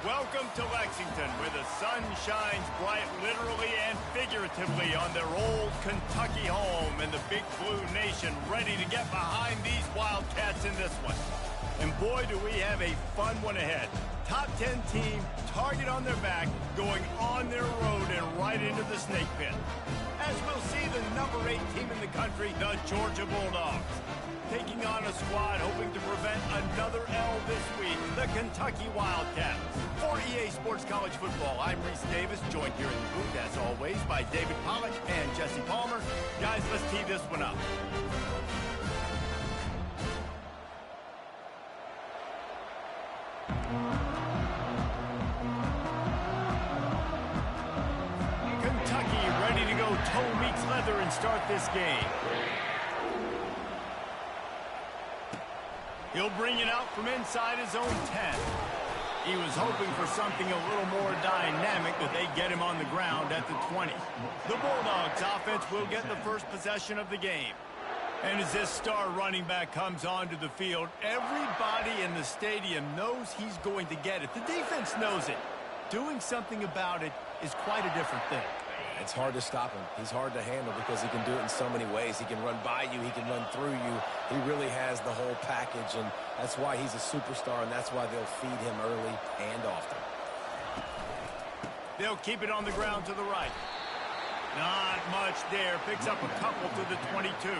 Welcome to Lexington, where the sun shines bright literally and figuratively on their old Kentucky home, and the Big Blue Nation ready to get behind these Wildcats in this one. And boy, do we have a fun one ahead. Top 10 team, target on their back, going on their road and right into the snake pit. As we'll see the number 8 team in the country, the Georgia Bulldogs, taking on a squad hoping to prevent another L this week, the Kentucky Wildcats. For EA Sports College Football, I'm Reese Davis, joined here in the booth, as always, by David Pollack and Jesse Palmer. Guys, let's tee this one up. Kentucky ready to go toe meets leather and start this game. He'll bring it out from inside his own 10. He was hoping for something a little more dynamic, but they get him on the ground at the 20. The Bulldogs offense will get the first possession of the game. And as this star running back comes onto the field, everybody in the stadium knows he's going to get it. The defense knows it. Doing something about it is quite a different thing. It's hard to stop him. He's hard to handle because he can do it in so many ways. He can run by you. He can run through you. He really has the whole package, and that's why he's a superstar, and that's why they'll feed him early and often. They'll keep it on the ground to the right. Not much there. Picks up a couple to the 22.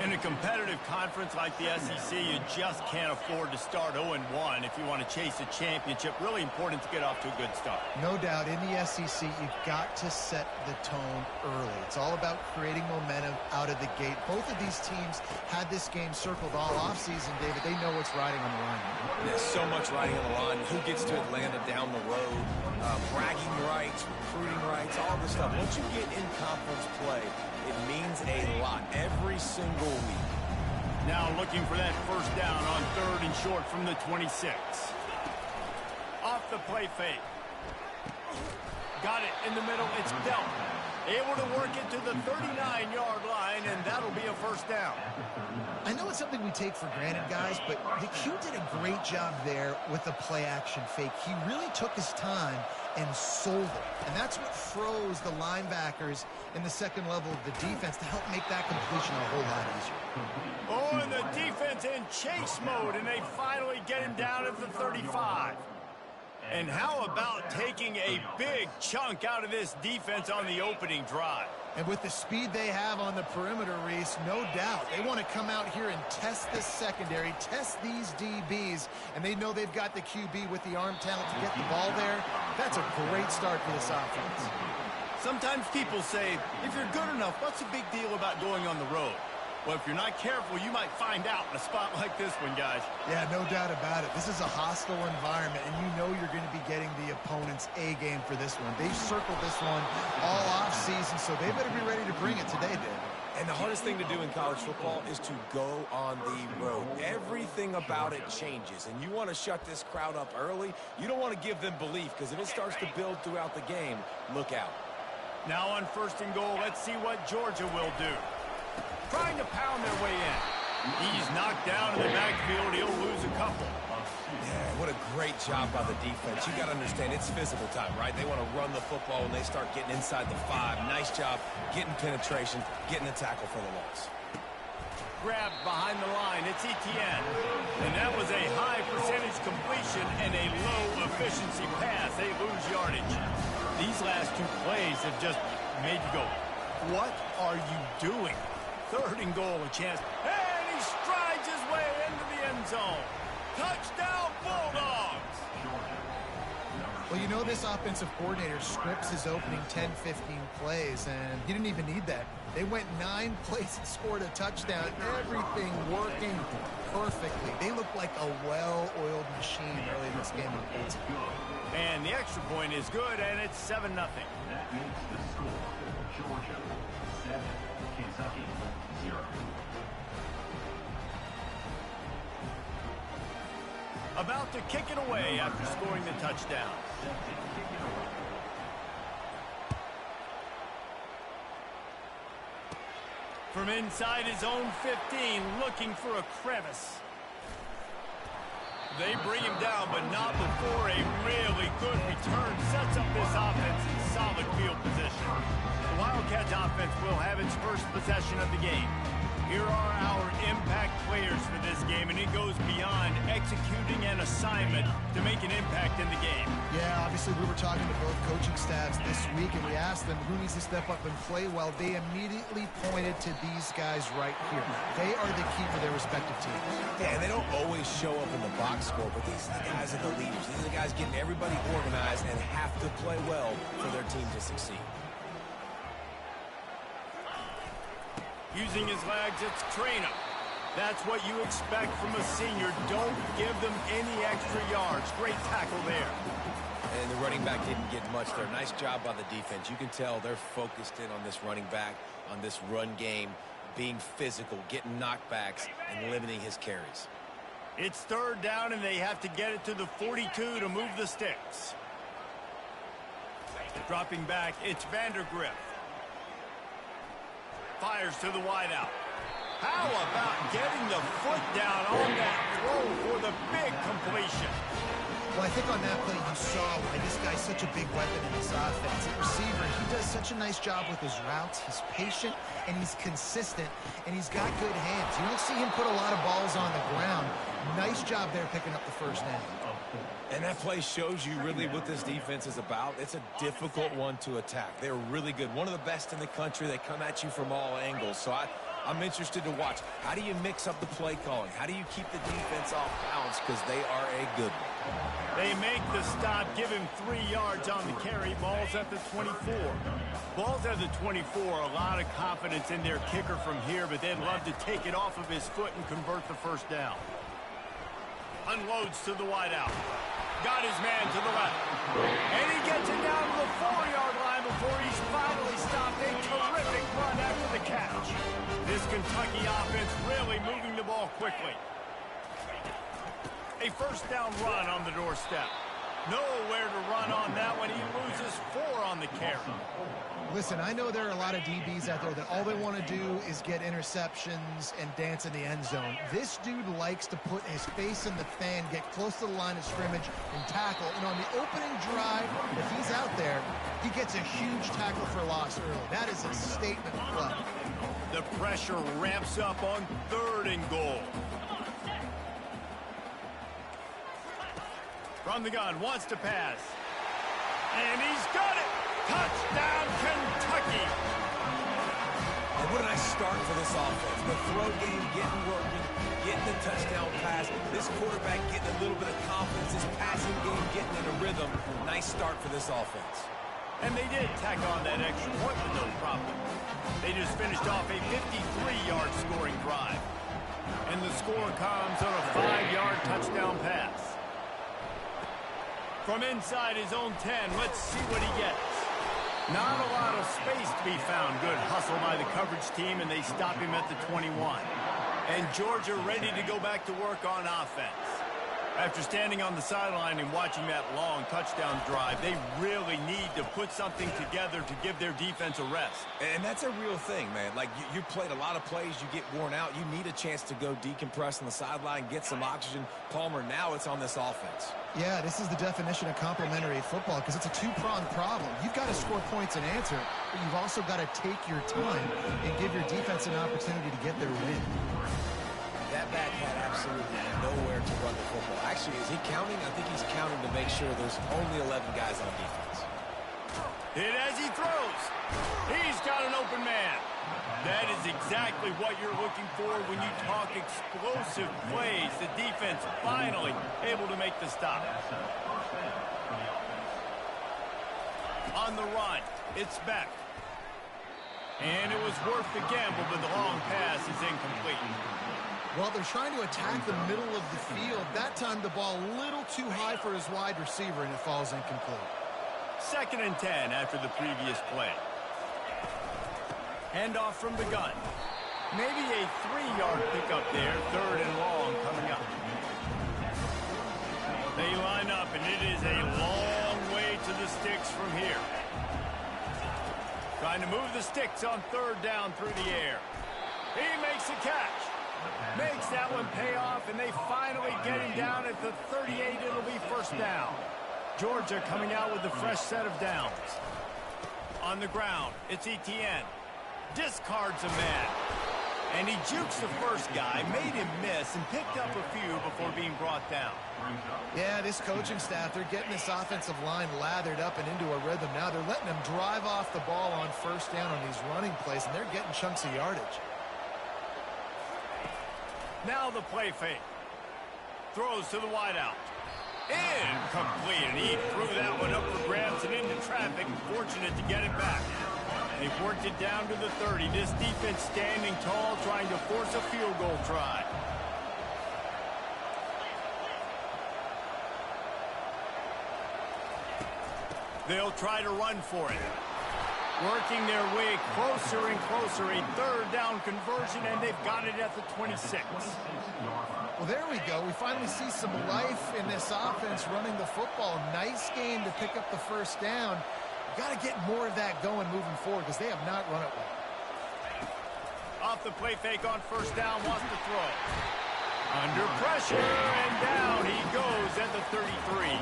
In a competitive conference like the SEC, you just can't afford to start 0-1 if you want to chase a championship. Really important to get off to a good start. No doubt, in the SEC, you've got to set the tone early. It's all about creating momentum out of the gate. Both of these teams had this game circled all offseason, David. They know what's riding on the line. There's so much riding on the line. Who gets to Atlanta down the road? Bragging rights, recruiting rights, all this stuff. Once you get in conference play, it means a lot every single week. Now looking for that first down on 3rd and short from the 26. Off the play fake. Got it in the middle. It's dealt. Able to work it to the 39-yard line, and that'll be a first down. I know it's something we take for granted, guys, but the Q did a great job there with the play-action fake. He really took his time and sold it. And that's what froze the linebackers in the second level of the defense to help make that completion a whole lot easier. Oh, and the defense in chase mode, and they finally get him down at the 35. And how about taking a big chunk out of this defense on the opening drive? And with the speed they have on the perimeter, Reese, no doubt, they want to come out here and test this secondary, test these DBs, and they know they've got the QB with the arm talent to get the ball there. That's a great start for this offense. Sometimes people say, if you're good enough, what's the big deal about going on the road? Well, if you're not careful, you might find out in a spot like this one, guys. Yeah, no doubt about it. This is a hostile environment, and you know you're going to be getting the opponent's A-game for this one. They've circled this one all off-season, so they better be ready to bring it today, Dave. And the hardest thing to do in college football is to go on the road. Everything about it changes, and you want to shut this crowd up early. You don't want to give them belief, because if it starts to build throughout the game, look out. Now on 1st and goal, let's see what Georgia will do. Trying to pound their way in. He's knocked down in the backfield. He'll lose a couple. Yeah, what a great job by the defense. You got to understand, it's physical time, right? They want to run the football when they start getting inside the 5. Nice job getting penetration, getting the tackle for the loss. Grabbed behind the line. It's Etienne. And that was a high percentage completion and a low efficiency pass. They lose yardage. These last 2 plays have just made you go, what are you doing? 3rd and goal, a chance. And he strides his way into the end zone. Touchdown, Bulldogs! Well, you know this offensive coordinator scripts his opening 10, 15 plays, and he didn't even need that. They went 9 plays and scored a touchdown. Everything working perfectly. They look like a well-oiled machine early in this game. And the extra point is good, and it's 7-0. That makes the score Georgia 7, Kentucky 0. About to kick it away after scoring the touchdown. From inside his own 15, looking for a crevice. They bring him down, but not before a really good return sets up this offense in solid field position. The Wildcats offense will have its first possession of the game. Here are our impact players for this game, and it goes beyond executing an assignment to make an impact in the game. Yeah, obviously we were talking to both coaching staffs this week, and we asked them who needs to step up and play well. They immediately pointed to these guys right here. They are the key for their respective teams. Yeah, they don't always show up in the box score, but these are the guys that are the leaders. These are the guys getting everybody organized and have to play well for their team to succeed. Using his legs, it's train him. That's what you expect from a senior. Don't give them any extra yards. Great tackle there. And the running back didn't get much there. Nice job by the defense. You can tell they're focused in on this running back, on this run game, being physical, getting knockbacks, and limiting his carries. It's third down, and they have to get it to the 42 to move the sticks. Dropping back, it's Vandergriff. Fires to the wideout. How about getting the foot down on that throw for the big completion? Well, I think on that play you saw why this guy's such a big weapon in this offense. At receiver, he does such a nice job with his routes. He's patient, and he's consistent, and he's got good hands. You don't see him put a lot of balls on the ground. Nice job there picking up the first down. And that play shows you really what this defense is about. It's a difficult one to attack. They're really good. One of the best in the country. They come at you from all angles. So I'm interested to watch. How do you mix up the play calling? How do you keep the defense off balance? Because they are a good one. They make the stop, give him 3 yards on the carry. Ball's at the 24. Ball's at the 24. A lot of confidence in their kicker from here, but they'd love to take it off of his foot and convert the first down. Unloads to the wideout. Got his man to the left. And he gets it down to the 4-yard line before he's finally stopped. A terrific run after the catch. This Kentucky offense really moving the ball quickly. A first down run on the doorstep. Nowhere to run on that one. He loses 4 on the carry. Listen, I know there are a lot of DBs out there that all they want to do is get interceptions and dance in the end zone. This dude likes to put his face in the fan, get close to the line of scrimmage, and tackle. And on the opening drive, if he's out there, he gets a huge tackle for loss early. That is a statement play. The pressure ramps up on 3rd and goal. From the gun, wants to pass. And he's got it! Touchdown, Kentucky! And what a nice start for this offense. The throw game getting working, getting the touchdown pass. This quarterback getting a little bit of confidence. This passing game getting in a rhythm. Nice start for this offense. And they did tack on that extra point with no problem. They just finished off a 53-yard scoring drive. And the score comes on a 5-yard touchdown pass. From inside his own 10, let's see what he gets. Not a lot of space to be found. Good hustle by the coverage team, and they stop him at the 21. And Georgia ready to go back to work on offense. After standing on the sideline and watching that long touchdown drive, they really need to put something together to give their defense a rest. And that's a real thing, man. Like, you played a lot of plays, you get worn out. You need a chance to go decompress on the sideline, get some oxygen. Palmer, now it's on this offense. Yeah, this is the definition of complementary football because it's a two-pronged problem. You've got to score points and answer, but you've also got to take your time and give your defense an opportunity to get their win. That back had absolutely nowhere to run the football. Actually, is he counting? I think he's counting to make sure there's only 11 guys on defense. Hit as he throws. He's got an open man. That is exactly what you're looking for when you talk explosive plays. The defense finally able to make the stop. On the run, it's Beck. And it was worth the gamble, but the long pass is incomplete. Well, they're trying to attack the middle of the field. That time the ball a little too high for his wide receiver, and it falls incomplete. 2nd and 10 after the previous play. Handoff from the gun. Maybe a 3-yard pickup there. 3rd and long coming up. They line up, and it is a long way to the sticks from here. Trying to move the sticks on 3rd down through the air. He makes a catch. Makes that one pay off, and they finally get him down at the 38. It'll be first down. Georgia coming out with a fresh set of downs. On the ground, it's Etienne. Discards a man. And he jukes the first guy, made him miss, and picked up a few before being brought down. Yeah, this coaching staff, they're getting this offensive line lathered up and into a rhythm now. They're letting them drive off the ball on first down on these running plays, and they're getting chunks of yardage. Now the play fake. Throws to the wideout. Incomplete, and he threw that one up for grabs and into traffic. Fortunate to get it back. They've worked it down to the 30. This defense standing tall, trying to force a field goal try. They'll try to run for it. Working their way closer and closer. A third down conversion, and they've got it at the 26. Well, there we go. We finally see some life in this offense running the football. Nice game to pick up the first down. Got to get more of that going moving forward because they have not run it well. Off the play fake on first down, wants to throw. Under pressure, and down he goes at the 33.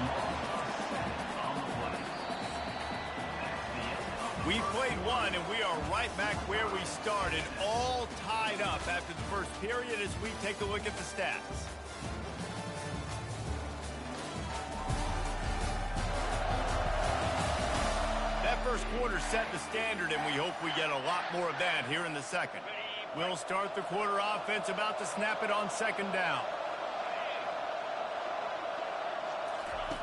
We played one, and we are right back where we started, all tied up after the first period as we take a look at the stats. That first quarter set the standard, and we hope we get a lot more of that here in the second. We'll start the quarter offense, about to snap it on second down.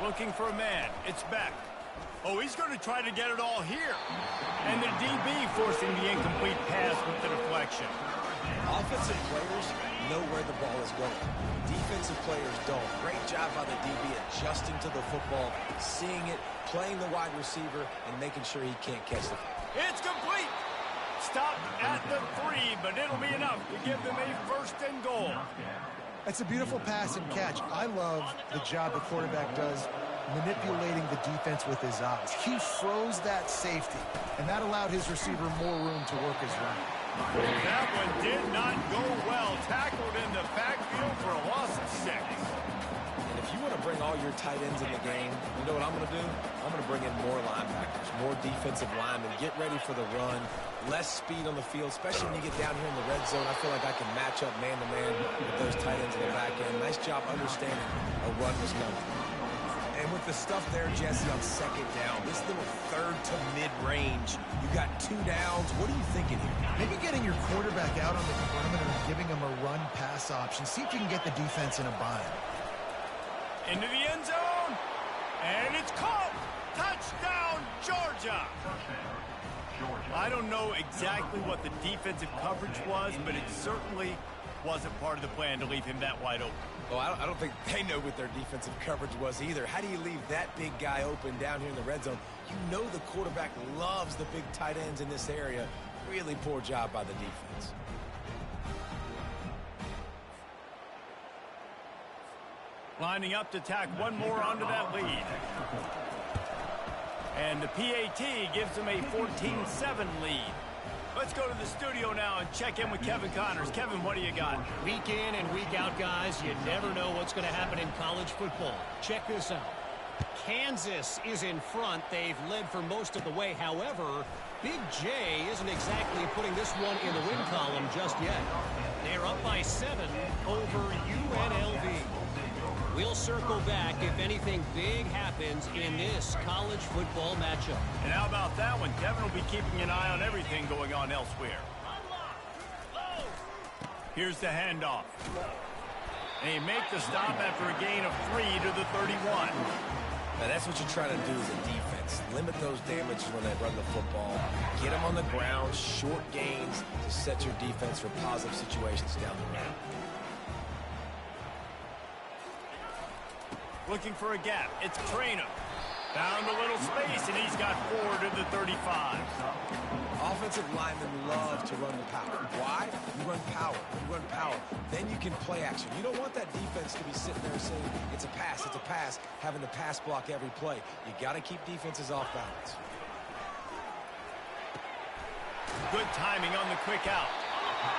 Looking for a man. It's Beck. Oh, he's going to try to get it all here. And the DB forcing the incomplete pass with the deflection. Offensive players know where the ball is going. Defensive players don't. Great job by the DB adjusting to the football, seeing it, playing the wide receiver, and making sure he can't catch the ball. It's complete. Stop at the 3, but it'll be enough to give them a first and goal. It's a beautiful pass and catch. I love the job the quarterback does manipulating the defense with his eyes. He froze that safety, and that allowed his receiver more room to work his run. That one did not go well. Tackled in the backfield for a loss of 6. And if you want to bring all your tight ends in the game, you know what I'm going to do? I'm going to bring in more linebackers, more defensive linemen, get ready for the run, less speed on the field, especially when you get down here in the red zone. I feel like I can match up man-to-man with those tight ends in the back end. Nice job understanding a run was coming. And with the stuff there, Jesse, on second down, this little third to mid-range, you got 2 downs. What are you thinking here? Maybe getting your quarterback out on the perimeter and giving him a run-pass option. See if you can get the defense in a bind. Into the end zone, and it's caught. Touchdown, Georgia. I don't know exactly what the defensive coverage was, but it certainly wasn't part of the plan to leave him that wide open. Well, I don't think they know what their defensive coverage was either. How do you leave that big guy open down here in the red zone? You know the quarterback loves the big tight ends in this area. Really poor job by the defense. Lining up to tack one more onto that lead. And the PAT gives them a 14-7 lead. Let's go to the studio now and check in with Kevin Connors. Kevin, what do you got? Week in and week out, guys, you never know what's going to happen in college football. Check this out. Kansas is in front. They've led for most of the way. However, Big J isn't exactly putting this one in the win column just yet. They're up by 7 over UNLV. We'll circle back if anything big happens in this college football matchup. And how about that one? Kevin will be keeping an eye on everything going on elsewhere. Here's the handoff. And they make the stop after a gain of 3 to the 31. Now that's what you try to do as a defense. Limit those damages when they run the football. Get them on the ground, short gains to set your defense for positive situations down the road. Looking for a gap. It's Trainer. Found a little space, and he's got 4 to the 35. Offensive linemen love to run the power. Why? You run power. You run power. Then you can play action. You don't want that defense to be sitting there saying, it's a pass, having to pass block every play. You got to keep defenses off balance. Good timing on the quick out.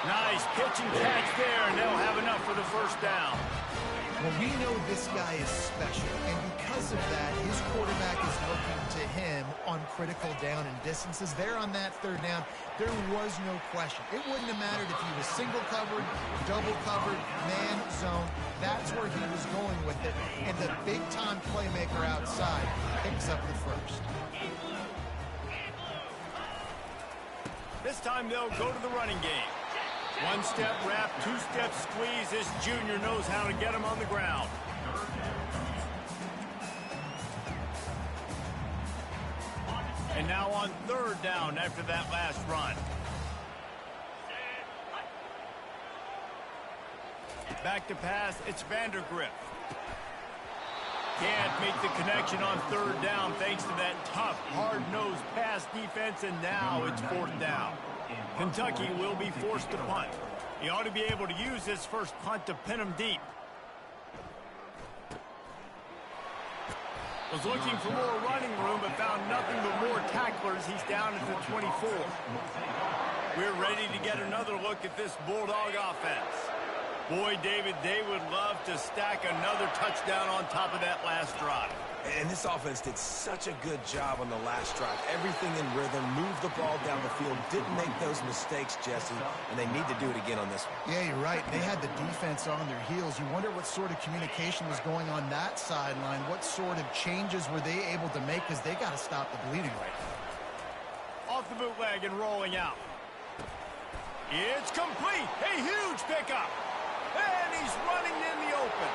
Nice pitch and catch there, and they'll have enough for the first down. Well, we know this guy is special, and because of that, his quarterback is looking to him on critical down and distances. There on that third down, there was no question. It wouldn't have mattered if he was single covered, double covered, man zone. That's where he was going with it, and the big-time playmaker outside picks up the first. This time they'll go to the running game. One-step wrap, two-step squeeze. This junior knows how to get him on the ground. And now on third down after that last run. Back to pass, it's Vandergriff. Can't make the connection on third down thanks to that tough, hard-nosed pass defense, and now it's fourth down. Kentucky will be forced to punt. He ought to be able to use this first punt to pin him deep. Was looking for more running room, but found nothing but more tacklers. He's down at the 24. We're ready to get another look at this Bulldog offense. Boy, David, they would love to stack another touchdown on top of that last drive. And this offense did such a good job on the last drive. Everything in rhythm, moved the ball down the field, didn't make those mistakes, Jesse, and they need to do it again on this one. Yeah, you're right. They had the defense on their heels. You wonder what sort of communication was going on that sideline. What sort of changes were they able to make, because they got to stop the bleeding right now. Off the bootleg and rolling out. It's complete. A huge pickup. And he's running in the open.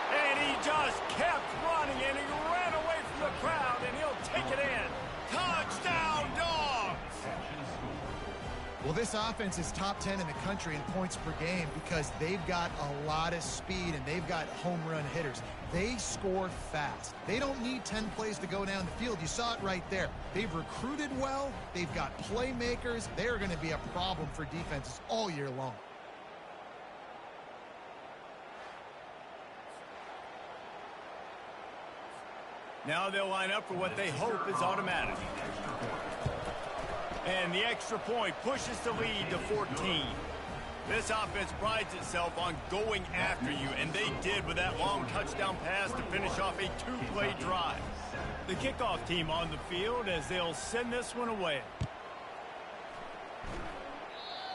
And he just kept running, and he ran away from the crowd, and he'll take it in. Touchdown, Dogs! Well, this offense is top 10 in the country in points per game because they've got a lot of speed, and they've got home run hitters. They score fast. They don't need 10 plays to go down the field. You saw it right there. They've recruited well. They've got playmakers. They're going to be a problem for defenses all year long. Now they'll line up for what they hope is automatic. And the extra point pushes the lead to 14. This offense prides itself on going after you, and they did with that long touchdown pass to finish off a two-play drive. The kickoff team on the field as they'll send this one away.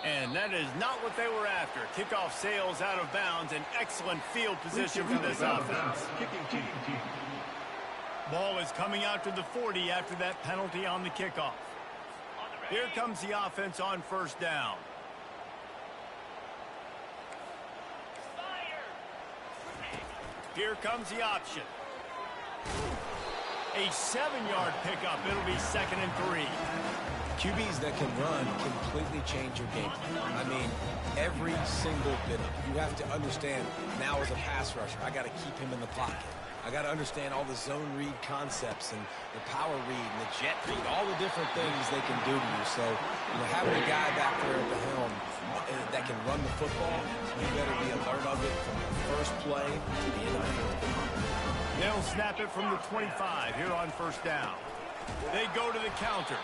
And that is not what they were after. Kickoff sails out of bounds, an excellent field position for this offense. Ball is coming out to the 40 after that penalty on the kickoff. Here comes the offense on first down. Here comes the option. A 7-yard pickup. It'll be 2nd and 3. QBs that can run completely change your game plan. I mean, every single bit of it. You have to understand, now as a pass rusher, I got to keep him in the pocket. I got to understand all the zone read concepts and the power read and the jet read, all the different things they can do to you. So, having a guy back there at the helm that can run the football, you better be alert of it from the first play to the end of the field. They'll snap it from the 25 here on first down. They go to the counter.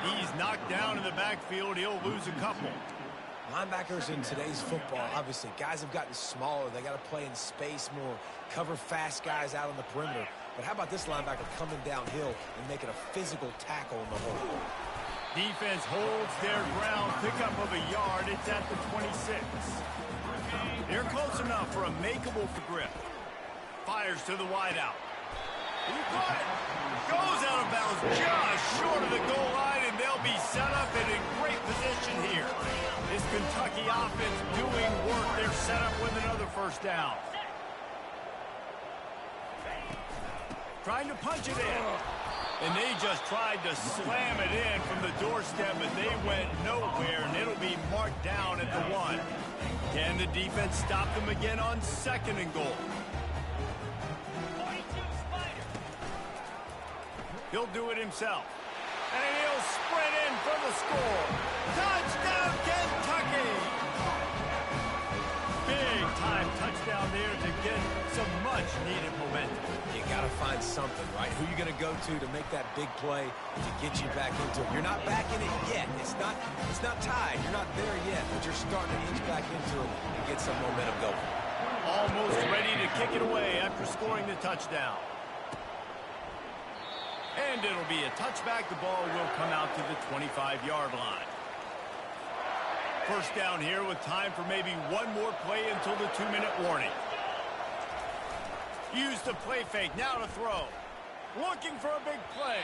He's knocked down in the backfield. He'll lose a couple. Linebackers in today's football, obviously, guys have gotten smaller. They got to play in space more, cover fast guys out on the perimeter. But how about this linebacker coming downhill and making a physical tackle in the hole? Defense holds their ground, pickup of a yard. It's at the 26. They're close enough for a makeable grip. Fires to the wideout. He caught it. Goes out of bounds just short of the goal line, and they'll be set up and in great position here. This Kentucky offense doing work. They're set up with another first down. Trying to punch it in. And they just tried to slam it in from the doorstep, but they went nowhere, and it'll be marked down at the 1. Can the defense stop them again on 2nd and goal? He'll do it himself. And he'll sprint in for the score. Touchdown, Kentucky! Big-time touchdown there to get some much-needed momentum. You got to find something, right? Who you going to go to make that big play to get you back into it? You're not back in it yet. It's not tied. You're not there yet, but you're starting to inch back into it and get some momentum going. Almost ready to kick it away after scoring the touchdown. And it'll be a touchback. The ball will come out to the 25-yard line. First down here with time for maybe one more play until the 2-minute warning. Use the play fake, now to throw. Looking for a big play.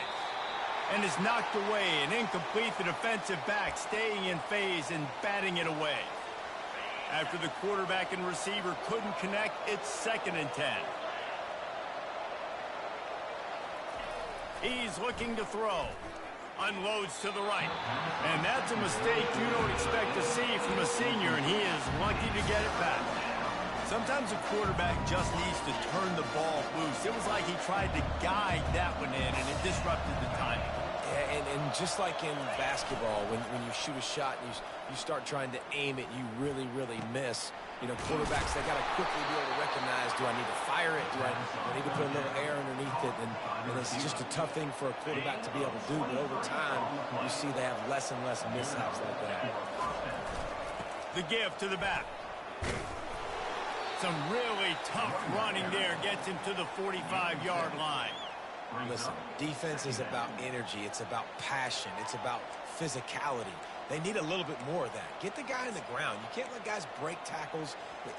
And is knocked away and incomplete. The defensive back staying in phase and batting it away. After the quarterback and receiver couldn't connect, it's 2nd and 10. He's looking to throw. Unloads to the right. And that's a mistake you don't expect to see from a senior, and he is lucky to get it back. Sometimes a quarterback just needs to turn the ball loose. It was like he tried to guide that one in, and it disrupted the timing. Yeah, and just like in basketball, when you shoot a shot and you start trying to aim it, you really, really miss. You know, quarterbacks, they got to quickly be able to recognize, do I need to fire it? Do I need to put a little air underneath it? And it's just a tough thing for a quarterback to be able to do. But over time, you see they have less and less mishaps like that. The give to the back. Some really tough running there gets him to the 45-yard line. Listen, defense is about energy. It's about passion. It's about physicality. They need a little bit more of that. Get the guy in the ground. You can't let guys break tackles.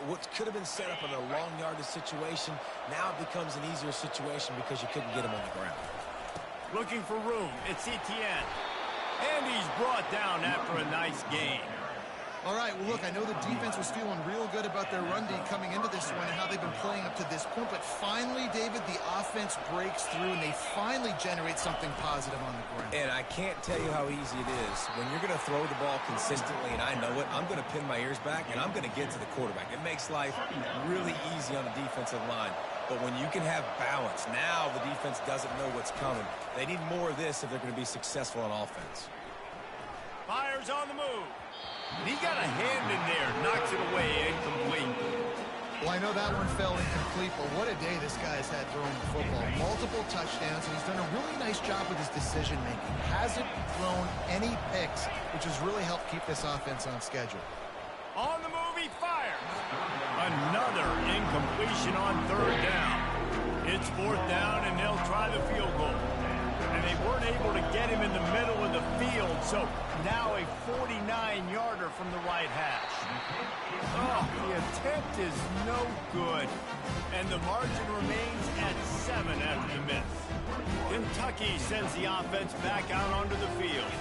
What could have been set up in a long yardage situation, now it becomes an easier situation because you couldn't get him on the ground. Looking for room. It's Etienne. And he's brought down after a nice gain. All right, well, look, I know the defense was feeling real good about their run D coming into this one and how they've been playing up to this point, but finally, David, the offense breaks through and they finally generate something positive on the ground. And I can't tell you how easy it is. When you're going to throw the ball consistently, and I know it, I'm going to pin my ears back, and I'm going to get to the quarterback. It makes life really easy on the defensive line. But when you can have balance, now the defense doesn't know what's coming. They need more of this if they're going to be successful on offense. Fires on the move. And he got a hand in there, knocks it away, incomplete. Well, I know that one fell incomplete, but what a day this guy's had throwing the football. Multiple touchdowns, and he's done a really nice job with his decision-making. Hasn't thrown any picks, which has really helped keep this offense on schedule. On the move, he fires. Another incompletion on 3rd down. It's 4th down, and they'll try the field goal. And they weren't able to get him in the middle of the field, so now a 49-yarder from the right hash. Oh, the attempt is no good. And the margin remains at 7 after the miss. Kentucky sends the offense back out onto the field.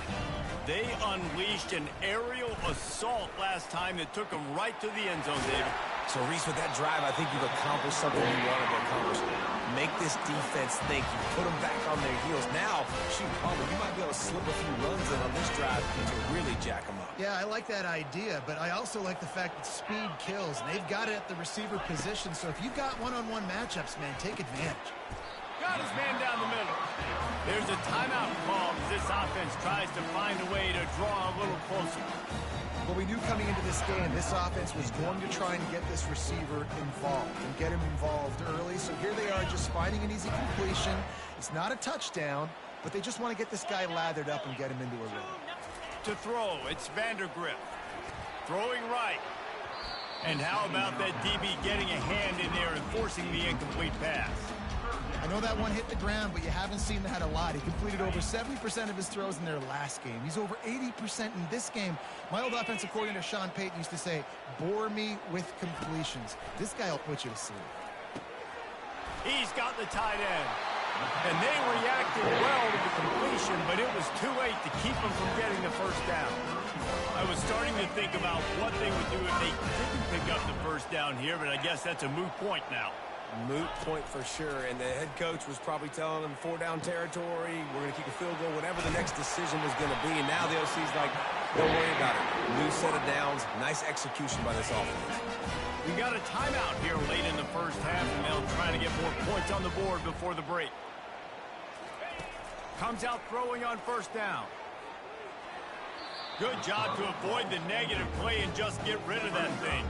They unleashed an aerial assault last time that took them right to the end zone, David. So, Reese, with that drive, I think you've accomplished something you wanted to accomplish. Make this defense think. You put them back on their heels. Now, shoot, Palmer, you might be able to slip a few runs in on this drive to really jack them up. Yeah, I like that idea, but I also like the fact that speed kills, and they've got it at the receiver position. So if you've got one-on-one matchups, man, take advantage. Got his man down the middle. There's a timeout call as this offense tries to find a way to draw a little closer. Well, we knew coming into this game, this offense was going to try and get this receiver involved and get him involved early. So here they are just finding an easy completion. It's not a touchdown, but they just want to get this guy lathered up and get him into a rhythm. To throw, it's Vandergrift. Throwing right. And how about that DB getting a hand in there and forcing the incomplete pass? I know that one hit the ground, but you haven't seen that a lot. He completed over 70% of his throws in their last game. He's over 80% in this game. My old offensive coordinator, Sean Payton, used to say, bore me with completions. This guy will put you to sleep. He's got the tight end. And they reacted well to the completion, but it was too late to keep them from getting the first down. I was starting to think about what they would do if they didn't pick up the first down here, but I guess that's a moot point now. Moot point for sure, and the head coach was probably telling them 4-down territory, we're going to kick a field goal, whatever the next decision was going to be, and now the OC's like, don't worry about it. New set of downs, nice execution by this offense. We got a timeout here late in the first half, and they'll try to get more points on the board before the break. Comes out throwing on first down. Good job to avoid the negative play and just get rid of that thing.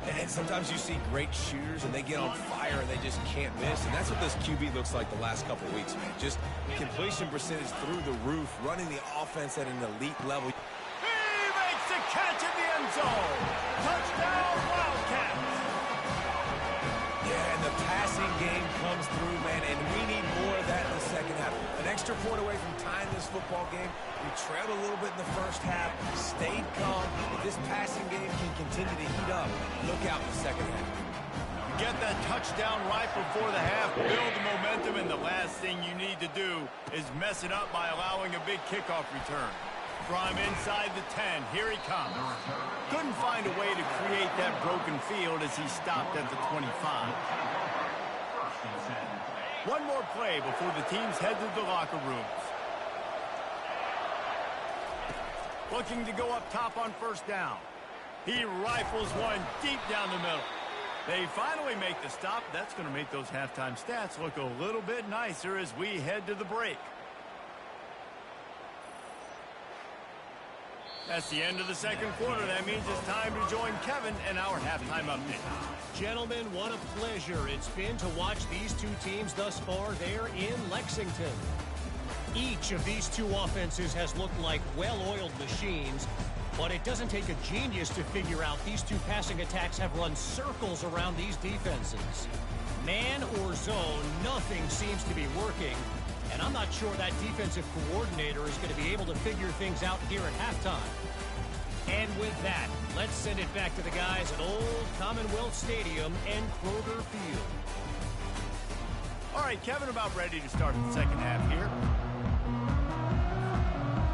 And sometimes you see great shooters and they get on fire and they just can't miss. And that's what this QB looks like the last couple of weeks, man. Just completion percentage through the roof, running the offense at an elite level. He makes the catch in the end zone. Touchdown, Wildcats. Yeah, and the passing game comes through, man, and we need more of that in the second half. An extra point away from tying this football game. We trailed a little bit in the first half, stayed calm. If this passing game can continue to heat up, look out in the second half. Get that touchdown right before the half, build the momentum, and the last thing you need to do is mess it up by allowing a big kickoff return. From inside the 10, here he comes. Couldn't find a way to create that broken field as he stopped at the 25. One more play before the teams head to the locker rooms. Looking to go up top on first down. He rifles one deep down the middle. They finally make the stop. That's going to make those halftime stats look a little bit nicer as we head to the break. That's the end of the second quarter. That means it's time to join Kevin and our halftime update. Gentlemen, what a pleasure it's been to watch these two teams thus far there in Lexington. Each of these two offenses has looked like well-oiled machines, but it doesn't take a genius to figure out these two passing attacks have run circles around these defenses. Man or zone, nothing seems to be working, and I'm not sure that defensive coordinator is going to be able to figure things out here at halftime. And with that, let's send it back to the guys at Old Commonwealth Stadium and Kroger Field. All right, Kevin, about ready to start the second half here.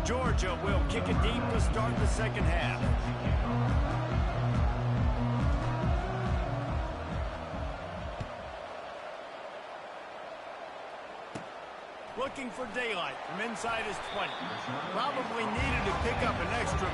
Georgia will kick it deep to start the second half. Looking for daylight from inside his 20. Probably needed to pick up an extra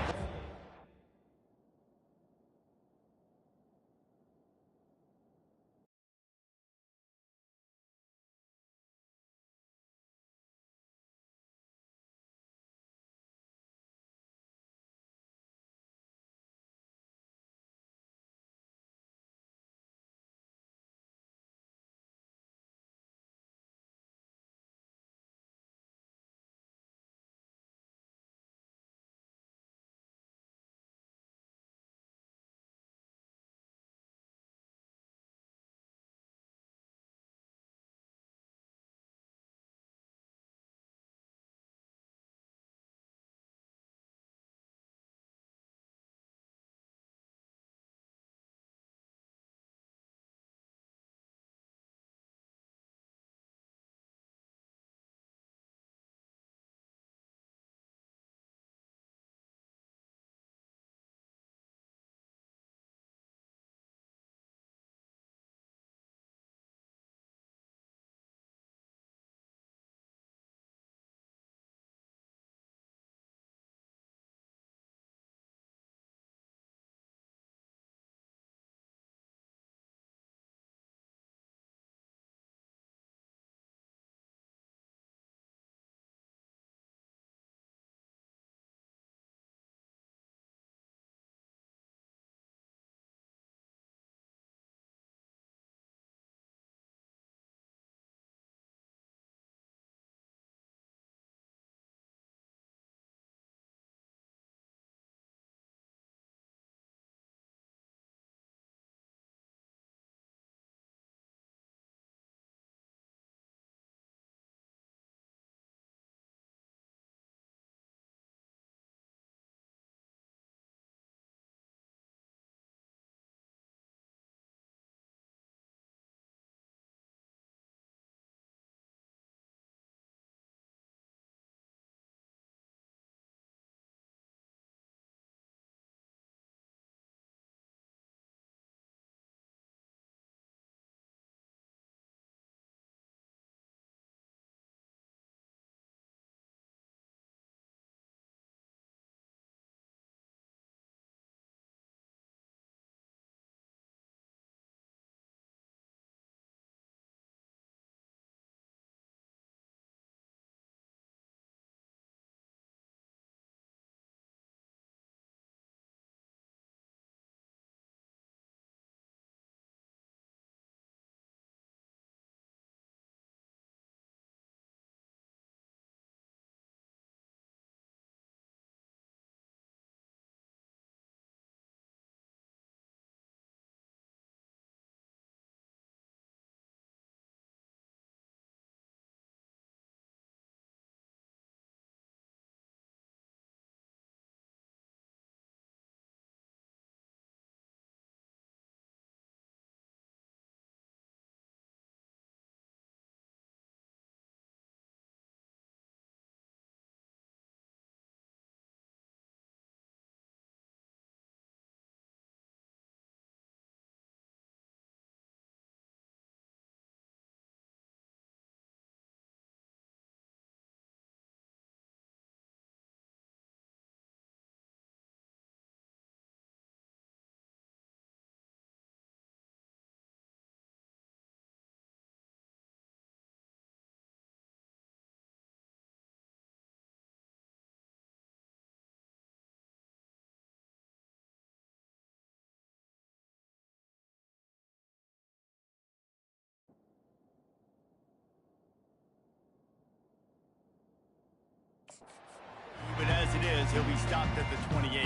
But as it is, he'll be stopped at the 28.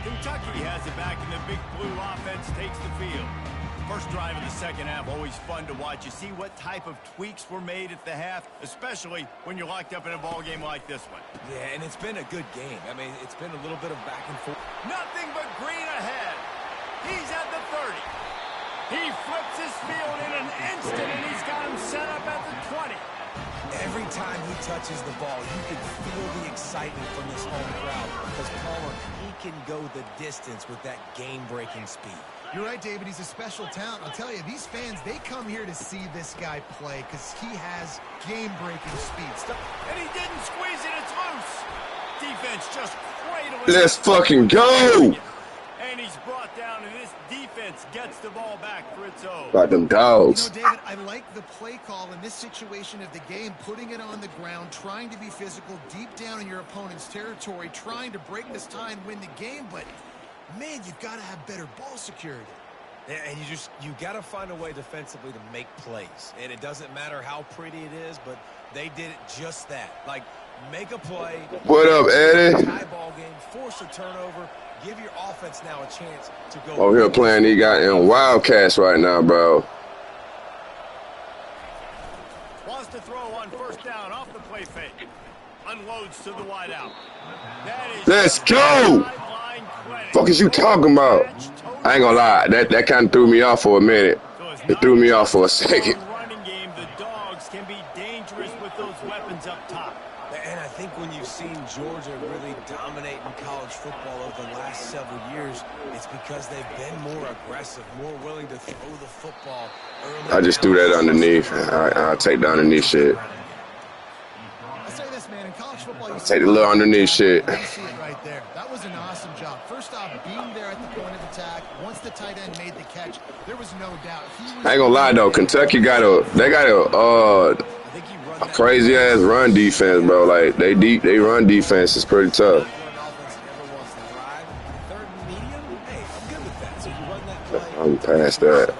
Kentucky has it back, and the Big Blue offense takes the field. First drive of the second half, always fun to watch. You see what type of tweaks were made at the half, especially when you're locked up in a ball game like this one. Yeah, and it's been a good game. I mean, it's been a little bit of back and forth. Nothing but green ahead. He's at the 30. He flips his field in an instant, and he's got him set up at the 20. Every time he touches the ball, you can feel the excitement from this home crowd because Palmer, he can go the distance with that game-breaking speed. You're right, David. He's a special talent. I'll tell you, these fans, they come here to see this guy play because he has game-breaking speed. And he didn't squeeze it. It's loose. Defense just cradling. Let's fucking go. And he's brought down, and this defense gets the ball back for its own. About them dogs. You know, David, I like the play call in this situation of the game, putting it on the ground, trying to be physical deep down in your opponent's territory, trying to break this tie and win the game, but man, you've got to have better ball security. Yeah, and you got to find a way defensively to make plays. And it doesn't matter how pretty it is, but they did it just that. Like, make a play. What up, Eddie? Tie ball game, force a turnover, give your offense now a chance to go. Oh, here playing these goddamn Wildcats right now, bro. Wants to throw on first down off the play fake. Unloads to the wideout. Let's go! Fuck is you talking about? I ain't gonna lie, that kind of threw me off for a minute. It threw me off for a second. Running game, the dogs can be dangerous with those weapons up top. And I think when you've seen Georgia really dominate in college football over the last several years, it's because they've been more aggressive, more willing to throw the football early. I just threw that underneath. I'll take the underneath shit. I'll say this, man, in college football, you Take the little underneath shit. You see it right there. That was an awesome job. First off, being there at the point of attack, once the tight end made the catch, there was no doubt. I ain't gonna lie though, Kentucky got a crazy ass run defense, bro. Like they run defense is pretty tough. I'm past that.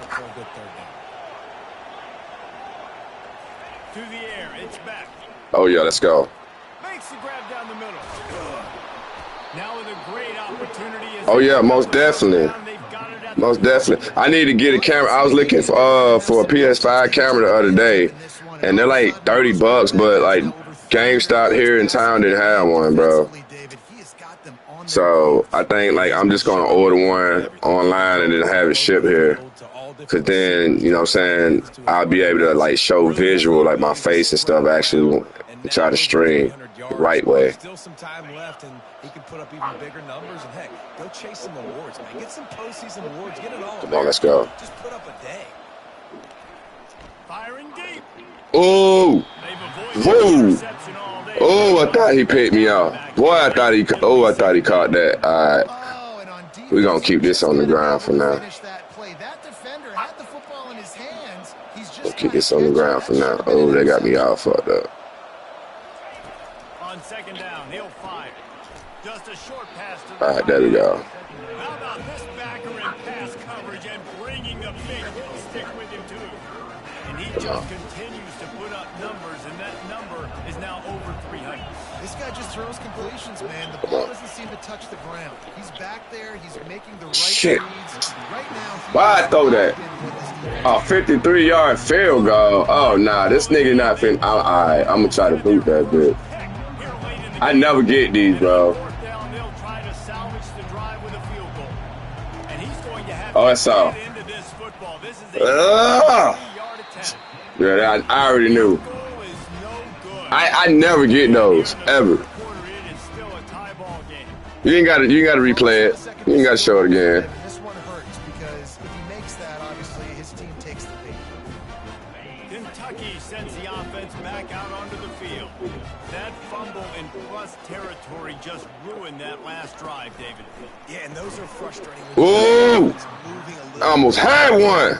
To the air, it's back. Oh yeah, let's go. Makes the grab down the middle. Now with a great opportunity. Oh yeah, most definitely. Most definitely. I need to get a camera. I was looking for a PS5 camera the other day, and they're like $30, but like GameStop here in town didn't have one, bro. So I think like I'm just gonna order one online and then have it shipped here. Cause then, you know what I'm saying, I'll be able to like show visual, like my face and stuff, actually try to stream the right way. Still some time left, and he can put up even bigger numbers. And heck, go chase some awards, man. Get some postseason awards. Get it all. Come on, let's go. Just put up a day. Firing deep. Oh, whoa. Oh, I thought he picked me off. Boy, I thought he caught that. All right, we're gonna keep this on the ground for now. We'll keep this on the ground for now. Oh, they got me all fucked up. On second down, he'll fire. Just a short pass to the All right, there we go. How about this backer in pass coverage and bringing the big stick with him too? And he just continues to put up numbers, and that number is now over 300. This guy just throws completions, man. The ball doesn't seem to touch the ground. He's back there. He's making the right reads. Right now, why I throw that? Oh, 53-yard field goal. Oh, nah, this nigga not fin. All right, I'm gonna try to boot that bitch. I never get these, bro. Oh, that's all. Yeah, I already knew. I never get those ever. You ain't gotta replay it. You ain't gotta show it again. This one hurts because if he makes that, obviously his team takes the lead. Kentucky sends the offense back out onto the field. That fumble in plus territory just ruined that last drive, David. Yeah, and those are frustrating. Ooh! I almost had one.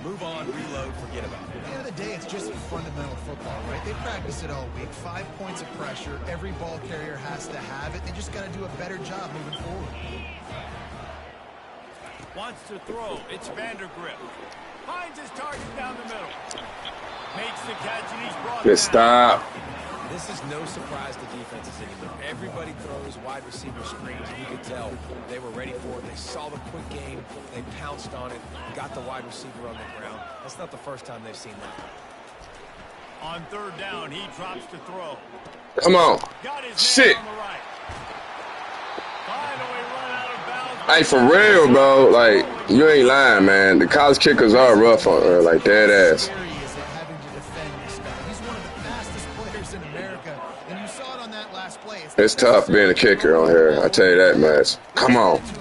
Move on, reload, forget about it. At the end of the day, it's just fundamental football, right? They practice it all week. 5 points of pressure. Every ball carrier has to have it. They just got to do a better job moving forward. Wants to throw. It's Vandergrift. Finds his target down the middle. Makes the catch and he's brought Good down. stop. This is no surprise to defenses anymore. Everybody throws wide receiver screens, and you could tell they were ready for it. They saw the quick game. They pounced on it, got the wide receiver on the ground. That's not the first time they've seen that. On third down, he drops to throw. Come on. Got his Shit. man on the right. Finally run out of bounds. Hey, for real, bro. Like, you ain't lying, man. The college kickers are rough on her, like dead ass. Scary is it having to defend this guy. He's one of the fastest players in America, and you saw it on that last play. It's tough being a kicker on here. I tell you that much. Come on. The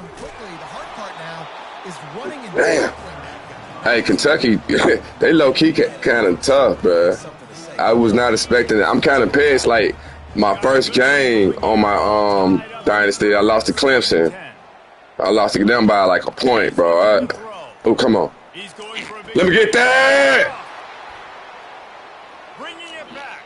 hard part now is running and Damn. tackling that guy. Hey, Kentucky, they low-key kind of tough, bro. I was not expecting it. I'm kind of pissed. Like, my first game on my Dynasty, I lost to Clemson. I lost to them by like a point, bro. Oh, come on. He's going for a big Let me get that. bringing it back.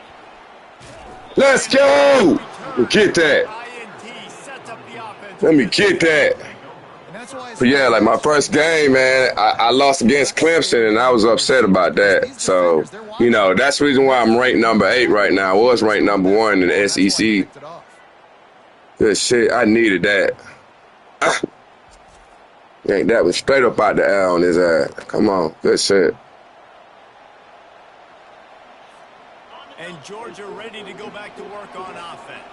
Let's go. Let me get that. INT sets up the offense. Let me get that. And that's why But yeah, like my first game, man, I lost against Clemson, and I was upset about that. So, you know, that's the reason why I'm ranked number 8 right now. I was ranked number 1 in the SEC. Good shit. I needed that. Yank that was straight up out the air on his ass. Come on. Good shit. And Georgia ready to go back to work on offense.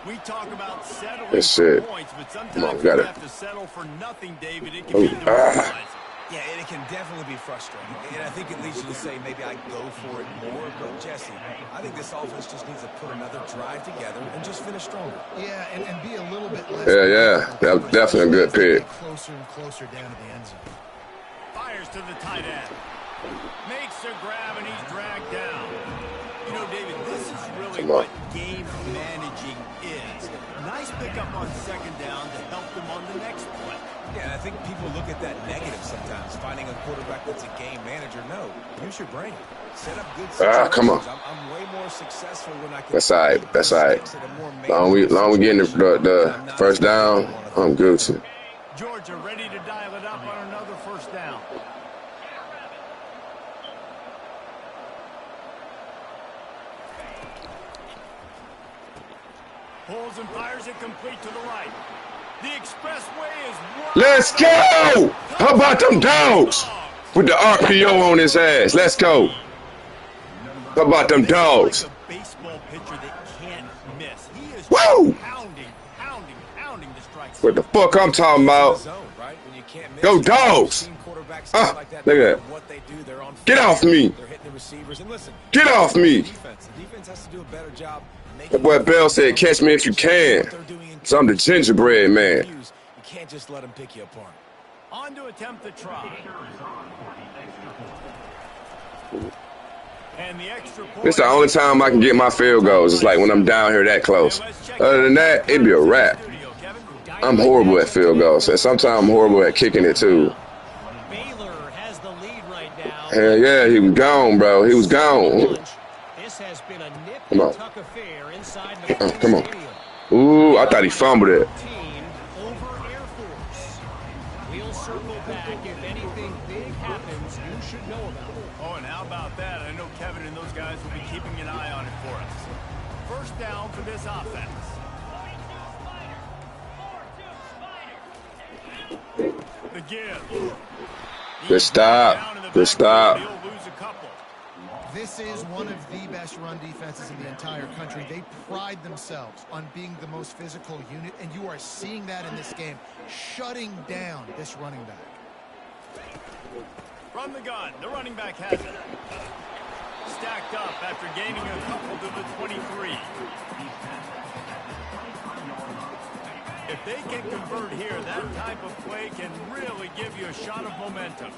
We talk about settling Good for shit. points, but Come on, sometimes got you it. have to settle for nothing, David. It Oh, can be demoralizing. Yeah, and it can definitely be frustrating. And I think it leads you to say maybe I go for it more. But, Jesse, I think this offense just needs to put another drive together and just finish stronger. Yeah, and be a little bit less. Yeah. That was definitely a good pick. Closer and closer down to the end zone. Fires to the tight end. Makes a grab and he's dragged down. You know, David, this is really Come on. what game managing is. Nice pickup on second down to help them on the next play. Yeah, and I think people look at that negative sometimes, finding a quarterback that's a game manager. No, use your brain. Set up good situations. Come on. I'm way more successful when I can. That's all right. That's all right. Long we getting the first down, I'm Gucci. Georgia ready to dial it up on another first down. Pulls and fires it complete to the right. The expressway is Let's go! How about them dogs? With the RPO on his ass. Let's go. How about them dogs? like a baseball pitcher that can't miss. He is Woo! pounding the strike. What the fuck I'm talking about? Go dogs! Look Look at that. What they do, they're on. Get off me! They're hitting the receivers, and listen. Get off me! The defense has to do a better job. That boy Bell said, catch me if you can. So I'm the gingerbread man. You can't just let them pick you apart. On to attempt the try. And the extra point. This the only time I can get my field goals. It's like when I'm down here that close. Other than that, it'd be a wrap. I'm horrible at field goals, and sometimes I'm horrible at kicking it too. Baylor has the lead right now. Hell yeah, he was gone, bro. He was gone. This has been a nip Come on. and tuck affair inside the Come on. stadium. Ooh, I thought he fumbled it. Team over Air Force. We'll circle back if anything big happens you should know about. Oh, and how about that? I know Kevin and those guys will be keeping an eye on it for us. First down for this offense. The give. Good stop. Good stop. He'll lose a couple. This is one of the best run defenses in the entire country. They pride themselves on being the most physical unit, and you are seeing that in this game, shutting down this running back. From the gun, the running back has it. Stacked up after gaining a couple to the 23. If they can convert here, that type of play can really give you a shot of momentum.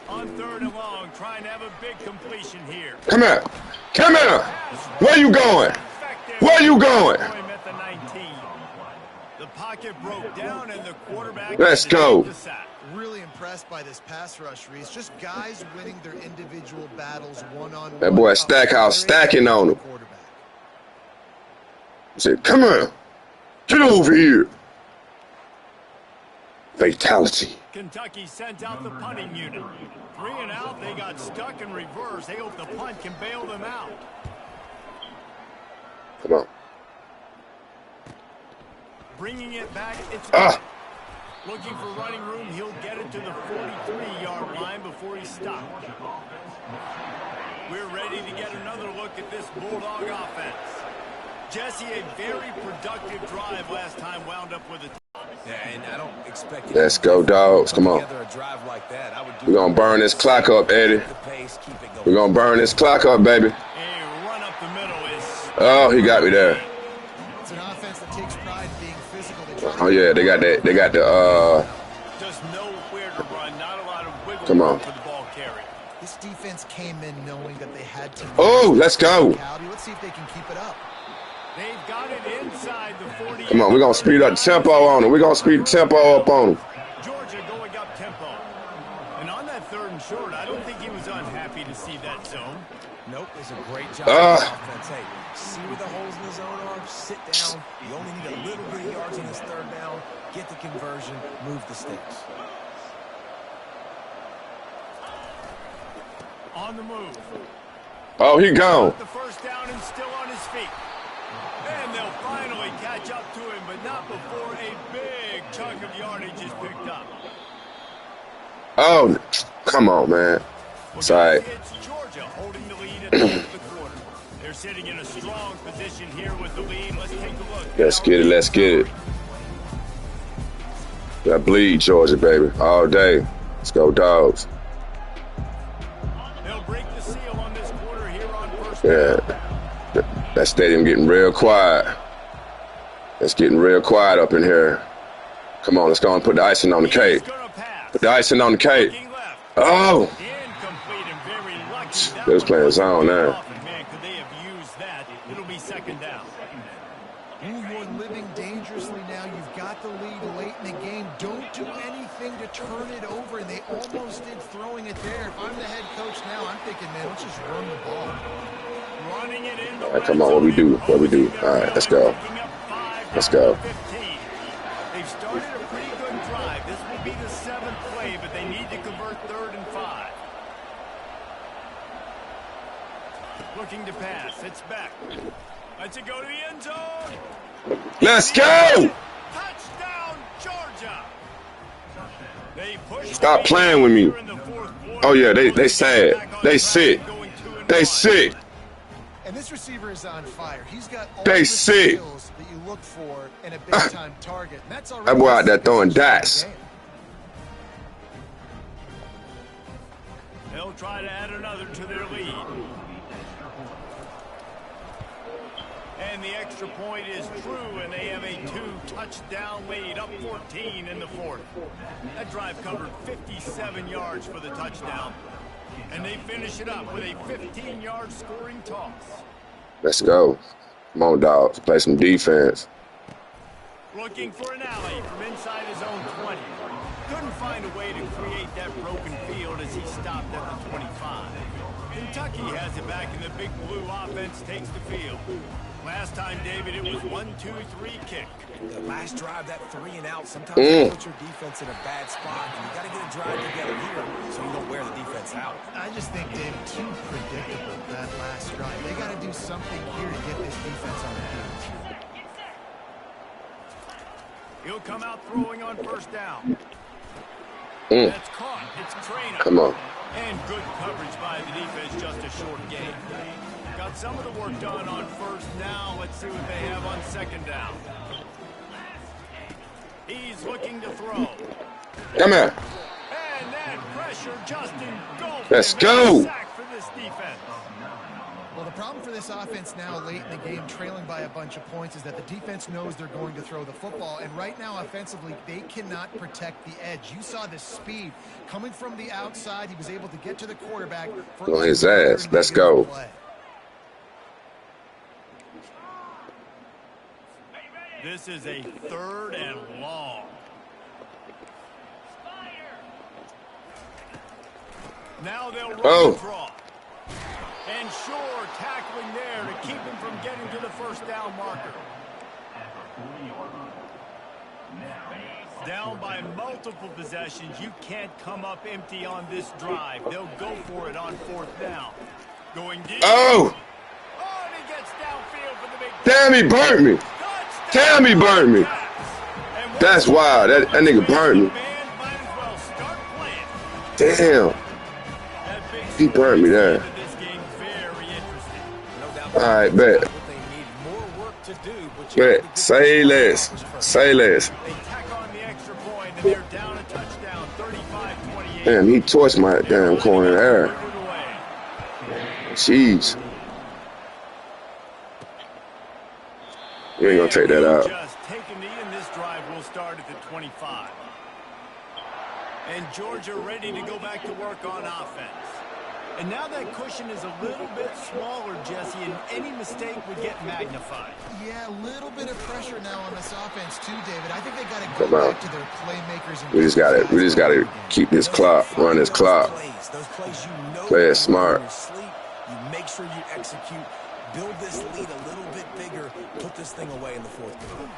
On third and long, trying to have a big completion here. Come here. Come here. Where you going? Where you going? At the 19. The pocket broke down and the quarterback. Let's go. Really impressed by this pass rush, Reese. Just guys winning their individual battles one-on-one. That boy Stackhouse stacking on him. He said, come on. Get over here. Fatality. Kentucky sends out the punting unit. 3 and out. They got stuck in reverse. They hope the punt can bail them out. Come on. Bringing it back. It's looking for running room. He'll get it to the 43-yard line before he stops. We're ready to get another look at this Bulldog offense. Jesse, a very productive drive last time wound up with a... Yeah, and I don't expect... Let's go, dogs. Come on. We're going to burn this clock up, Eddie. We're going to burn this clock up, baby. A run up the middle is... Oh, he got me there. It's an offense that takes pride in being physical. Oh, yeah, they got that. They got the... Just know where to run. Not a lot of wiggle Come on. room for the ball carry. This defense came in knowing that they had to... Oh, let's go. Let's see if they can keep it up. They've got it inside the 40. Come on, we're going to speed up the tempo on them. We're going to speed the tempo up on them. Georgia going up tempo. And on that 3rd and short, I don't think he was unhappy to see that zone. Nope, it's a great job on offense. Hey, see where the holes in the zone are, sit down. You only need a little bit of yards in this 3rd down. Get the conversion, move the sticks. On the move. Oh, he gone. The 1st down and still on his feet. And they'll finally catch up to him, but not before a big chunk of yardage is picked up. Oh, come on, man. It's all right. It's Georgia holding the lead at the end of the quarter. They're sitting in a strong position here with the lead. Let's take a look. Let's get it. Let's get it. That bleed, Georgia, baby, all day. Let's go, dogs. They'll break the seal on this quarter here on 1st down. Yeah. That stadium getting real quiet. It's getting real quiet up in here. Come on, let's go and put the icing on the cake. Put the icing on the cake. Oh! They was playing zone now. Man, could they have used that? It'll be 2nd down. Ooh, you're living dangerously now. You've got the lead late in the game. Don't do anything to turn it over, and they almost did throwing it there. If I'm the head coach now, I'm thinking, man, let's just run the ball. Running it in the All right, come on, what we do? What we do? All right, let's go. Let's go. They've started a pretty good drive. This will be the 7th play, but they need to convert 3rd and 5. Looking to pass. It's back. Let's it go to the end zone. Let's go! Touchdown, Georgia. They push. Stop playing with me. Oh, yeah, they sad. They sick. They sick. And this receiver is on fire. He's got all They the sick. skills that you look for in a big-time target. And that's already That boy out there throwing dice. They'll try to add another to their lead. And the extra point is true, and they have a 2-touchdown lead, up 14 in the 4th. That drive covered 57 yards for the touchdown. And they finish it up with a 15-yard scoring toss. Let's go. Come on, dogs. Play some defense. Looking for an alley from inside his own 20. Couldn't find a way to create that broken field as he stopped at the 25. Kentucky has it back, and the Big Blue offense takes the field. Last time, David, it was 1-2-3 kick. The last drive, that 3 and out, sometimes you put your defense in a bad spot, and you got to get a drive together here so you don't wear the defense out. I just think, David, too predictable, that last drive. They got to do something here to get this defense on the field. He'll come out throwing on 1st down. That's caught. It's Traynor. Come on. And good coverage by the defense, just a short gain. Got some of the work done on 1st. Now let's see what they have on 2nd down. He's looking to throw. Come here. And that pressure just engulfed. Let's go. Sack for this defense. Well, the problem for this offense now late in the game, trailing by a bunch of points, is that the defense knows they're going to throw the football. And right now, offensively, they cannot protect the edge. You saw the speed coming from the outside. He was able to get to the quarterback. On his ass. Let's go. This is a 3rd and long. Now they'll run the draw. And sure, tackling there to keep him from getting to the 1st down marker. Down by multiple possessions, you can't come up empty on this drive. They'll go for it on 4th down. Going deep. Oh! Oh, and he gets downfield for the big Damn, he burnt me. Damn, he burnt me. That's wild. That nigga burnt me. Damn. He burnt me there. All right, bet. Bet. Say less. Say less. Damn, he torched my damn corner there. Jeez. You ain't gonna take that out. Just take a knee, and this drive will start at the 25. And Georgia ready to go back to work on offense. And now that cushion is a little bit smaller, Jesse, and any mistake would get magnified. Yeah, a little bit of pressure now on this offense too, David. I think they got to go back to their playmakers. And we just gotta keep this clock, run this clock. Play it smart. You make sure you execute, build this lead a little bit bigger, put this thing away in the 4th quarter.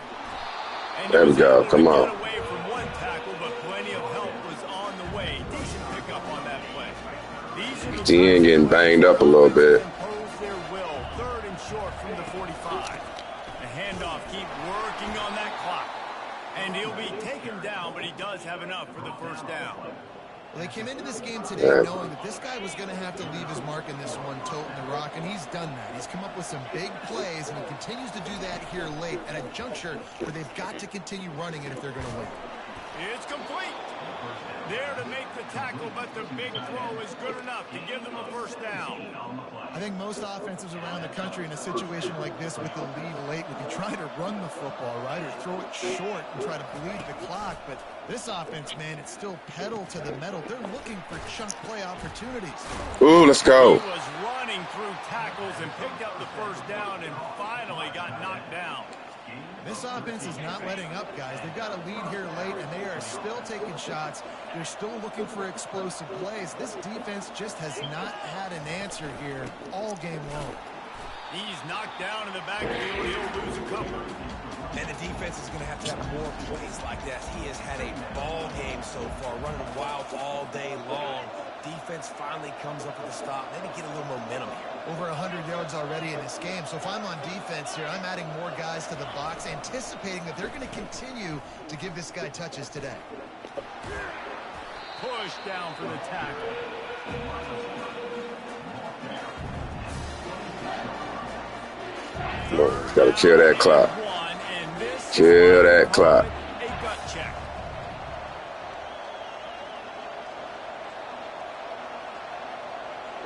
There we go. Come on. Away from one tackle, but plenty of help was on the way. Decent pickup on that play. DN getting banged up a little bit. Their will. 3rd and short from the 45. The handoff, keep working on that clock. And he'll be taken down, but he does have enough for the 1st down. Well, they came into this game today knowing that this guy was going to have to leave his mark in this one, toting the rock, and he's done that. He's come up with some big plays, and he continues to do that here late at a juncture where they've got to continue running it if they're going to win. It's complete. There to make the tackle, but the big throw is good enough to give them a 1st down. I think most offenses around the country in a situation like this with the lead late would be trying to run the football, right, or throw it short and try to bleed the clock. But this offense, man, it's still pedal to the metal. They're looking for chunk play opportunities. Ooh, let's go. He was running through tackles and picked up the 1st down and finally got knocked down. This offense is not letting up, guys. They've got a lead here late, and they are still taking shots. They're still looking for explosive plays. This defense just has not had an answer here all game long. He's knocked down in the backfield. He'll lose a couple. And the defense is going to have more plays like that. He has had a ball game so far, running wild all day long. Defense finally comes up with a stop. Maybe get a little momentum here. Over 100 yards already in this game. So if I'm on defense here, I'm adding more guys to the box, anticipating that they're going to continue to give this guy touches today. Push down for the tackle. Got to kill that clock. Kill that clock. A gut check.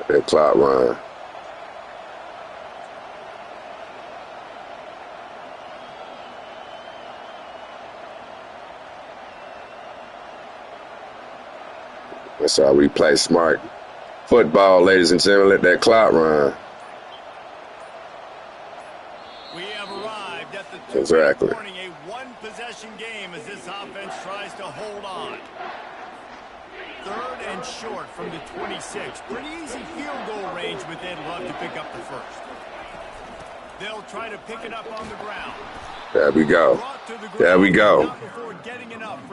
That clock run. That's how we play smart football, ladies and gentlemen. Let that clock run. We have arrived at the Exactly. a one-possession game as this offense tries to hold on. 3rd and short from the 26. Pretty easy field goal range, but they'd love to pick up the 1st. They'll try to pick it up on the ground. There we go. There we go.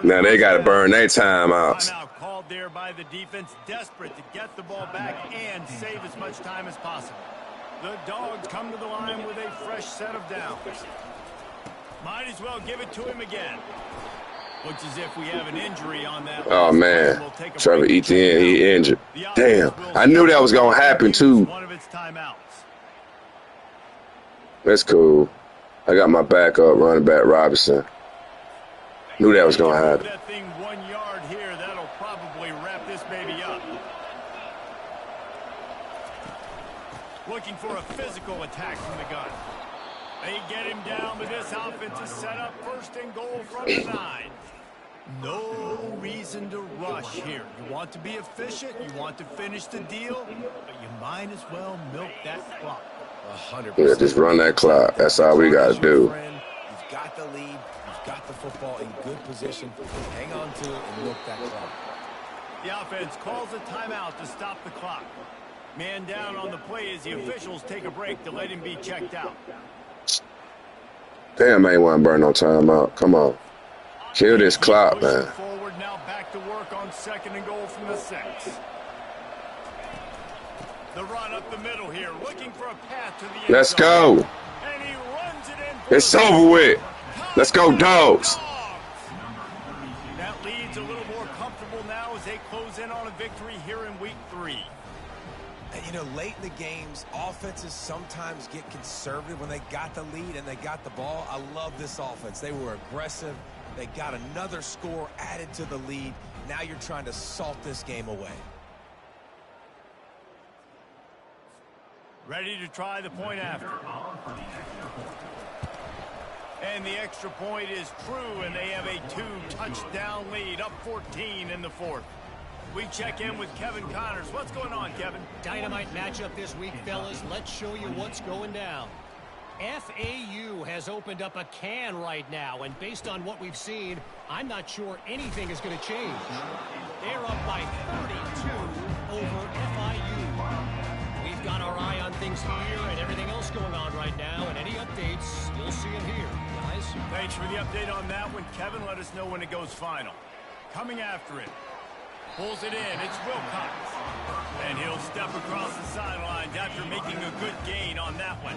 Now they got to burn their timeouts. Timeout called there by the defense, desperate to get the ball back and save as much time as possible. The Dogs come to the line with a fresh set of downs. Might as well give it to him again. Looks as if we have an injury on that. Oh, man. Trevor Etienne, he injured. Damn. I knew that was going to happen, too. One of its timeouts. That's cool. I got my backup running back, Robinson. Knew that was going to happen. That thing 1 yard here, that'll probably wrap this baby up. Looking for a physical attack from the gun. They get him down, but this offense is set up 1st and goal from the 9. No reason to rush here. You want to be efficient, you want to finish the deal, but you might as well milk that clock. 100%. Yeah, just run that clock. That's all we got to do. You've got the lead. You've got the football in good position. Hang on to it and milk that clock. The offense calls a timeout to stop the clock. Man down on the play as the officials take a break to let him be checked out. Damn, I ain't want to burn no timeout. Come on. Kill this clock, man. Forward now, back to work on 2nd and goal from the 6. The run up the middle here, looking for a path to the end Let's zone. go. And he runs it in for It's over with. Let's go, dogs. That lead's a little more comfortable now as they close in on a victory here in week 3. And, you know, late in the games, offenses sometimes get conservative when they got the lead and they got the ball. I love this offense. They were aggressive. They got another score added to the lead. Now you're trying to salt this game away. Ready to try the point after. And the extra point is true, and they have a 2-touchdown lead, up 14 in the 4th. We check in with Kevin Connors. What's going on, Kevin? Dynamite matchup this week, fellas. Let's show you what's going down. FAU has opened up a can right now, and based on what we've seen, I'm not sure anything is going to change. They're up by 32 over FIU. We've got our eye on things here and everything else going on right now, and any updates, you'll see them here, guys. Thanks for the update on that one, Kevin. Let us know when it goes final. Coming after it. Pulls it in. It's Wilcox. And he'll step across the sidelines after making a good gain on that one.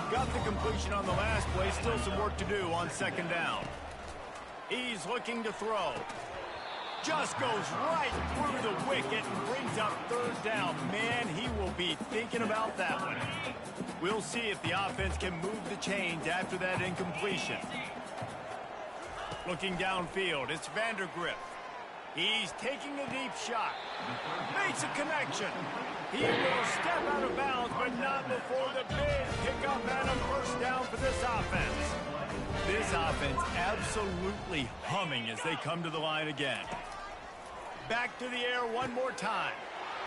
Got the completion on the last play. Still some work to do on 2nd down. He's looking to throw. Just goes right through the wicket and brings up 3rd down. Man, he will be thinking about that one. We'll see if the offense can move the chains after that incompletion. Looking downfield, it's Vandergrift. He's taking a deep shot. Makes a connection. He will step out of bounds, but not before the big pickup and a 1st down for this offense. This offense absolutely humming as they come to the line again. Back to the air one more time.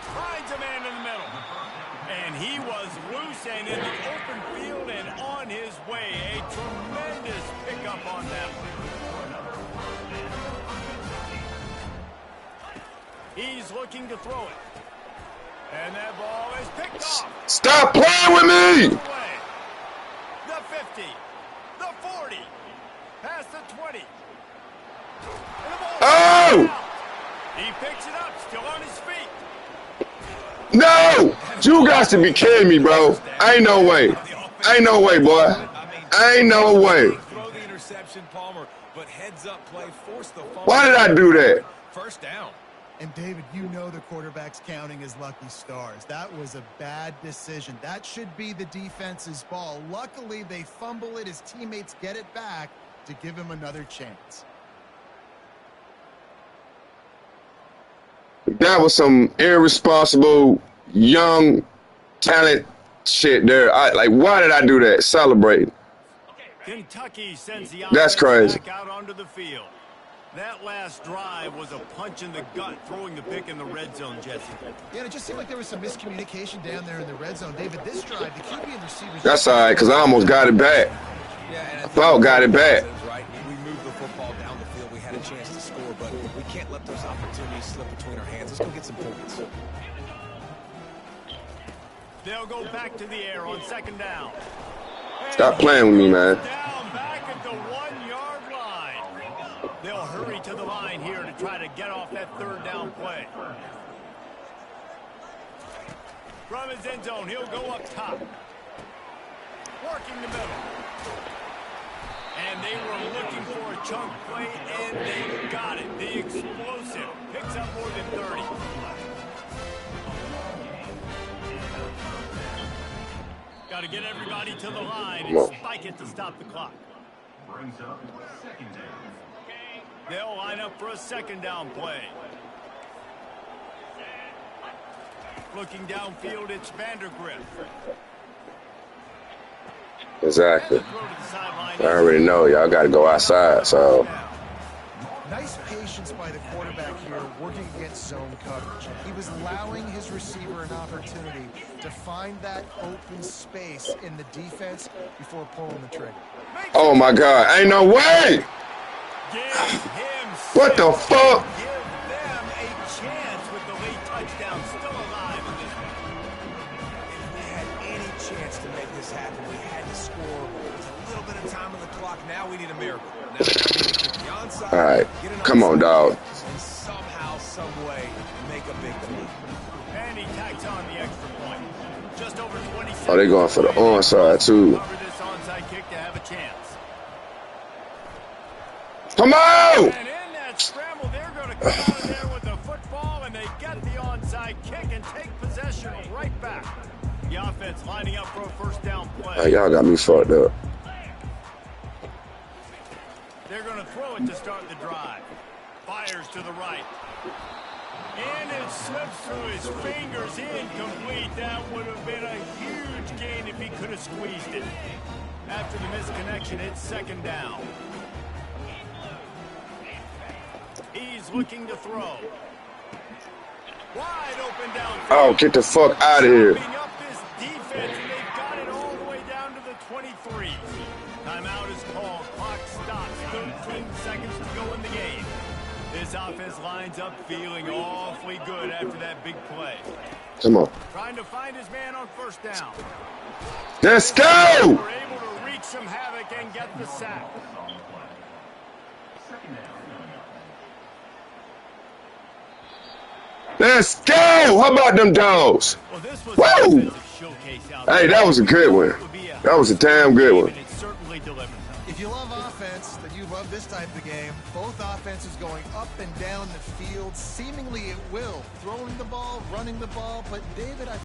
Finds a man in the middle. And he was loose and in the open field and on his way. A tremendous pickup on that one. He's looking to throw it. And that ball is picked off. Stop playing with me! The 50. The 40. Past the 20. And the ball Oh! he picks it up, still on his feet. No! You got to be kidding me, bro. Ain't no way. Ain't no way, boy. Ain't no way. Throw the interception, Palmer, but heads up play, force the fumble. Why did I do that? 1st down. And, David, you know the quarterback's counting his lucky stars. That was a bad decision. That should be the defense's ball. Luckily, they fumble it. His teammates get it back to give him another chance. That was some irresponsible, young, talent shit there. Like, why did I do that? Celebrate. Kentucky sends the That's offense crazy. back out onto the field. That last drive was a punch in the gut, throwing the pick in the red zone, Jesse. Yeah, and it just seemed like there was some miscommunication down there in the red zone. David, this drive, the QB and receivers... That's all right, because I almost got it back. Yeah, and About got it back. Right. We moved the football down the field. We had a chance to score, but we can't let those opportunities slip between our hands. Let's go get some points. They'll go back to the air on 2nd down. Stop playing with me, man. Down back at the 1-yard line. They'll hurry to the line here to try to get off that 3rd down play. From his end zone, he'll go up top. Working the middle. And they were looking for a chunk play, and they got it. The explosive picks up more than 30. Got to get everybody to the line and spike it to stop the clock. Brings up 2nd down. They'll line up for a 2nd down play. Looking downfield, it's Vandergrift. Exactly. Throw to the sideline. I already know y'all got to go outside, so. Nice patience by the quarterback here, working against zone coverage. He was allowing his receiver an opportunity to find that open space in the defense before pulling the trigger. Oh, my God. Ain't no way. Give him What the fuck? Give them a chance with the late touchdown still alive in this one. If we had any chance to make this happen, we had to score. There's a little bit of time on the clock. Now we need a miracle. Now we need to kick the onside. drive. All right. Get an Come on, dog. and somehow, some way, make a big play. And he tacks on the extra point. Just over 20 seconds. Oh, they going for the onside, too. Cover this onside kick to have a chance. Come on! And in that scramble, they're going to come out of there with the football, and they get the onside kick and take possession right back. The offense lining up for a first down play. Oh, y'all got me fucked up. They're going to throw it to start the drive. Fires to the right. And it slips through his fingers, incomplete. That would have been a huge gain if he could have squeezed it. After the misconnection, it's second down. He's looking to throw. Wide open downfield. Oh, get the fuck out of here. Chopping up this defense, and they've got it all the way down to the 23. Timeout is called. Clock stops. 13 seconds to go in the game. This offense lines up feeling awfully good after that big play. Come on. Trying to find his man on first down. Let's go! We're able to wreak some havoc and get the sack. Second down. Let's go! How about them dogs? Well, this was Woo! an offensive showcase out Hey, there. that was a good one. That was a damn good one. And it certainly delivered. If you love offense, then you love this type of game. Both offenses going up and down the field, seemingly at will. Throwing the ball, running the ball. But, David, I